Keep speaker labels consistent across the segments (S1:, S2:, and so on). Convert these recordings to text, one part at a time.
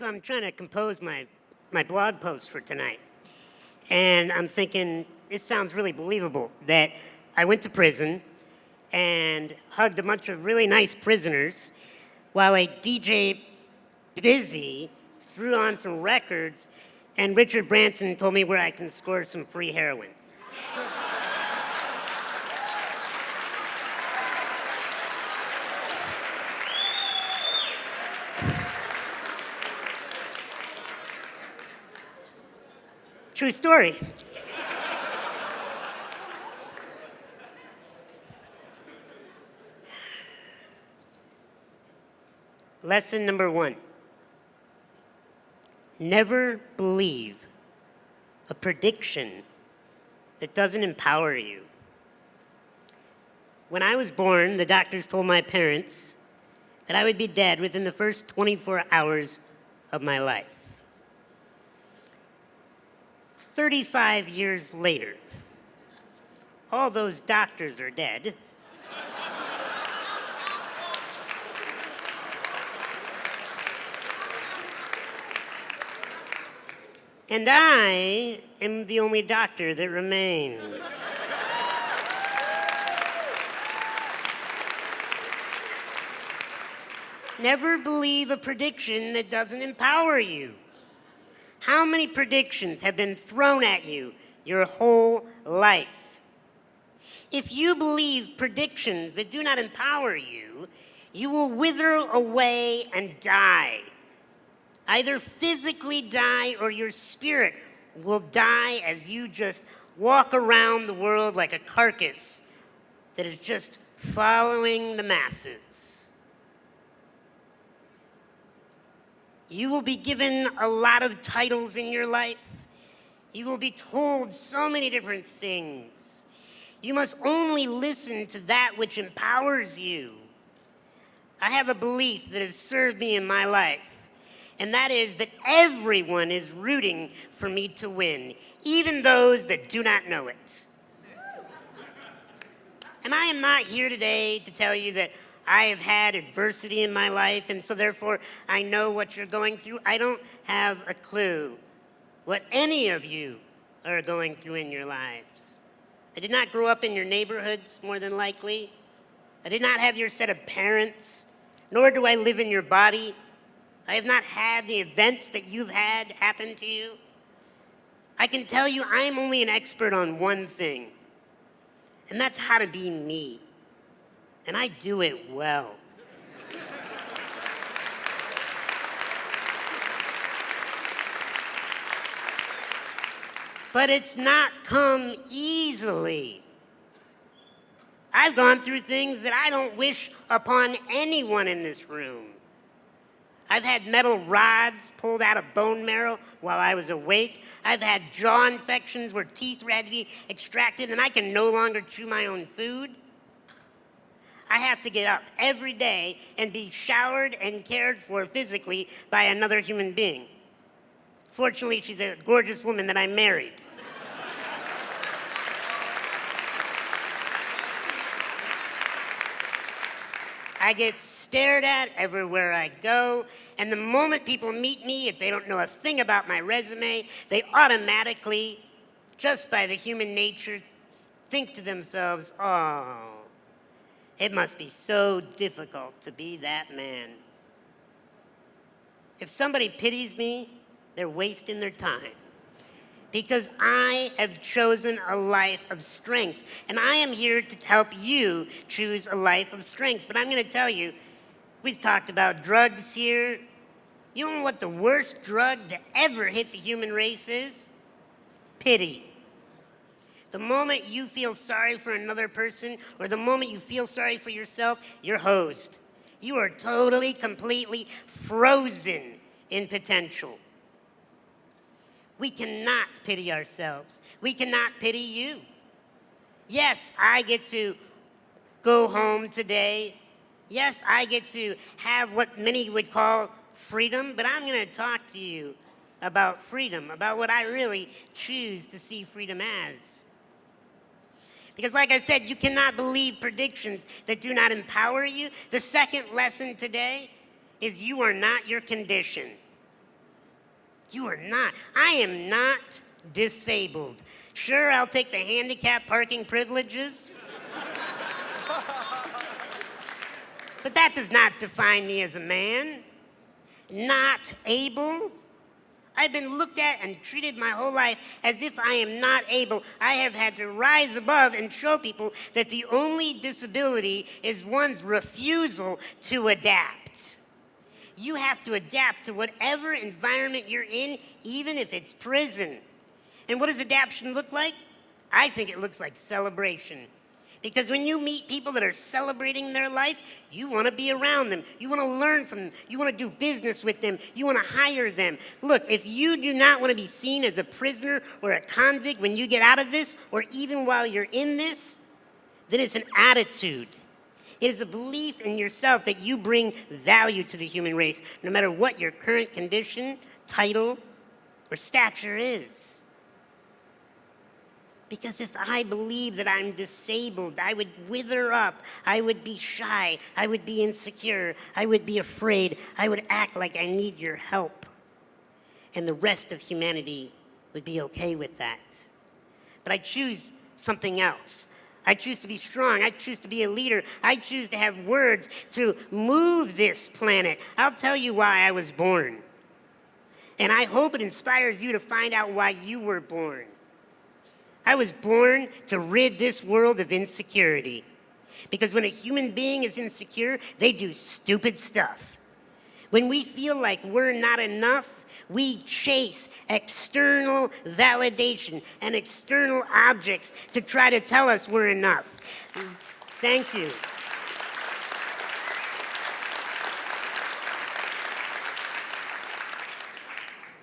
S1: So I'm trying to compose my blog post for tonight. And I'm thinking, this sounds really believable, that I went to prison and hugged a bunch of really nice prisoners while a DJ Busy threw on some records and Richard Branson told me where I can score some free heroin. True story. Lesson number 1. Never believe a prediction that doesn't empower you. When I was born, the doctors told my parents that I would be dead within the first 24 hours of my life. 35 years later, all those doctors are dead. And I am the only doctor that remains. Never believe a prediction that doesn't empower you. How many predictions have been thrown at you your whole life? If you believe predictions that do not empower you, you will wither away and die. Either physically die or your spirit will die as you just walk around the world like a carcass that is just following the masses. You will be given a lot of titles in your life. You will be told so many different things. You must only listen to that which empowers you. I have a belief that has served me in my life, and that is that everyone is rooting for me to win, even those that do not know it. And I am not here today to tell you that I have had adversity in my life, and so therefore I know what you're going through. I don't have a clue what any of you are going through in your lives. I did not grow up in your neighborhoods, more than likely. I did not have your set of parents, nor do I live in your body. I have not had the events that you've had happen to you. I can tell you I'm only an expert on one thing, and that's how to be me. And I do it well. But it's not come easily. I've gone through things that I don't wish upon anyone in this room. I've had metal rods pulled out of bone marrow while I was awake. I've had jaw infections where teeth had to be extracted and I can no longer chew my own food. I have to get up every day and be showered and cared for physically by another human being. Fortunately, she's a gorgeous woman that I married. I get stared at everywhere I go, and the moment people meet me, if they don't know a thing about my resume, they automatically, just by the human nature, think to themselves, oh, it must be so difficult to be that man. If somebody pities me, they're wasting their time. Because I have chosen a life of strength. And I am here to help you choose a life of strength. But I'm going to tell you, we've talked about drugs here. You know what the worst drug to ever hit the human race is? Pity. The moment you feel sorry for another person, or the moment you feel sorry for yourself, you're hosed. You are totally, completely frozen in potential. We cannot pity ourselves. We cannot pity you. Yes, I get to go home today. Yes, I get to have what many would call freedom, but I'm going to talk to you about freedom, about what I really choose to see freedom as. Because like I said, you cannot believe predictions that do not empower you. The second lesson today is you are not your condition. You are not. I am not disabled. Sure, I'll take the handicap parking privileges, but that does not define me as a man. Not able. I've been looked at and treated my whole life as if I am not able. I have had to rise above and show people that the only disability is one's refusal to adapt. You have to adapt to whatever environment you're in, even if it's prison. And what does adaptation look like? I think it looks like celebration. Because when you meet people that are celebrating their life, you want to be around them. You want to learn from them. You want to do business with them. You want to hire them. Look, if you do not want to be seen as a prisoner or a convict when you get out of this, or even while you're in this, then it's an attitude. It is a belief in yourself that you bring value to the human race, no matter what your current condition, title, or stature is. Because if I believe that I'm disabled, I would wither up, I would be shy, I would be insecure, I would be afraid, I would act like I need your help. And the rest of humanity would be okay with that. But I choose something else. I choose to be strong, I choose to be a leader, I choose to have words to move this planet. I'll tell you why I was born. And I hope it inspires you to find out why you were born. I was born to rid this world of insecurity. Because when a human being is insecure, they do stupid stuff. When we feel like we're not enough, we chase external validation and external objects to try to tell us we're enough. Thank you.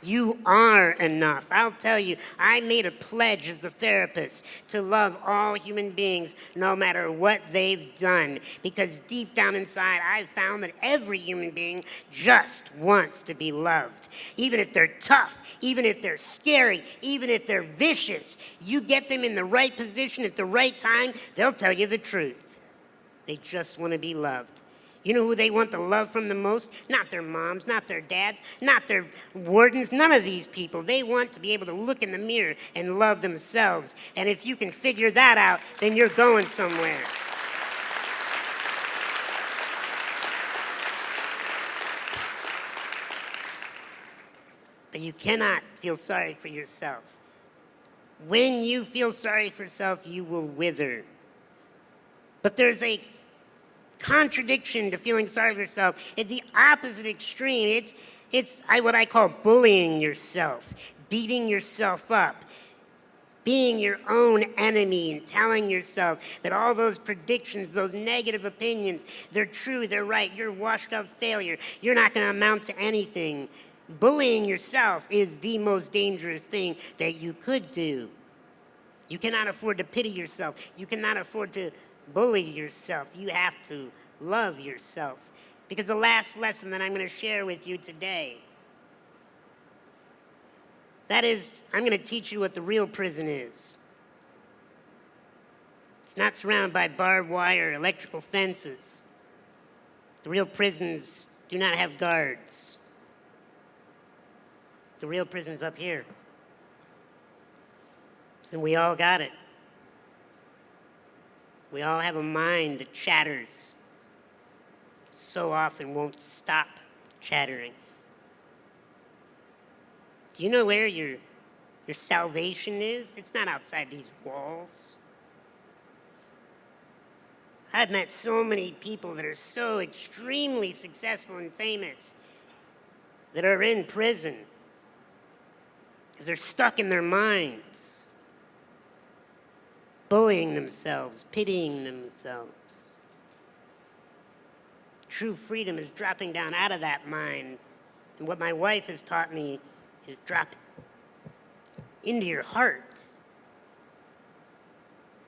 S1: You are enough. I'll tell you, I made a pledge as a therapist to love all human beings no matter what they've done. Because deep down inside, I've found that every human being just wants to be loved. Even if they're tough, even if they're scary, even if they're vicious, you get them in the right position at the right time, they'll tell you the truth. They just want to be loved. You know who they want the love from the most? Not their moms, not their dads, not their wardens, none of these people. They want to be able to look in the mirror and love themselves. And if you can figure that out, then you're going somewhere. But you cannot feel sorry for yourself. When you feel sorry for yourself, you will wither. But there's a contradiction to feeling sorry for yourself. It's the opposite extreme. It's what I call bullying yourself, beating yourself up, being your own enemy and telling yourself that all those predictions, those negative opinions, they're true, they're right, you're washed up failure, you're not going to amount to anything. Bullying yourself is the most dangerous thing that you could do. You cannot afford to pity yourself. You cannot afford to bully yourself. You have to love yourself. Because the last lesson that I'm going to share with you today, that is, I'm going to teach you what the real prison is. It's not surrounded by barbed wire or electrical fences. The real prisons do not have guards. The real prison's up here. And we all got it. We all have a mind that chatters, so often won't stop chattering. Do you know where your salvation is? It's not outside these walls. I've met so many people that are so extremely successful and famous that are in prison because they're stuck in their minds, bullying themselves, pitying themselves. True freedom is dropping down out of that mind. And what my wife has taught me is drop into your heart,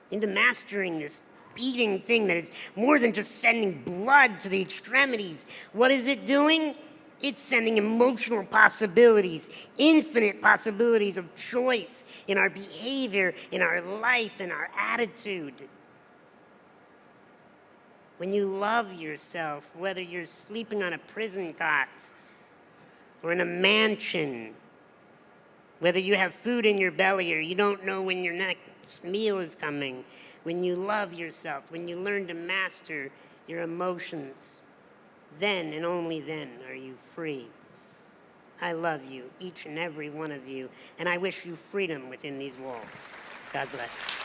S1: into mastering this beating thing that is more than just sending blood to the extremities. What is it doing? It's sending emotional possibilities, infinite possibilities of choice in our behavior, in our life, in our attitude. When you love yourself, whether you're sleeping on a prison cot or in a mansion Whether you have food in your belly or you don't know when your next meal is coming, when you love yourself, when you learn to master your emotions, then and only then are you free. I love you, each and every one of you, and I wish you freedom within these walls. God bless.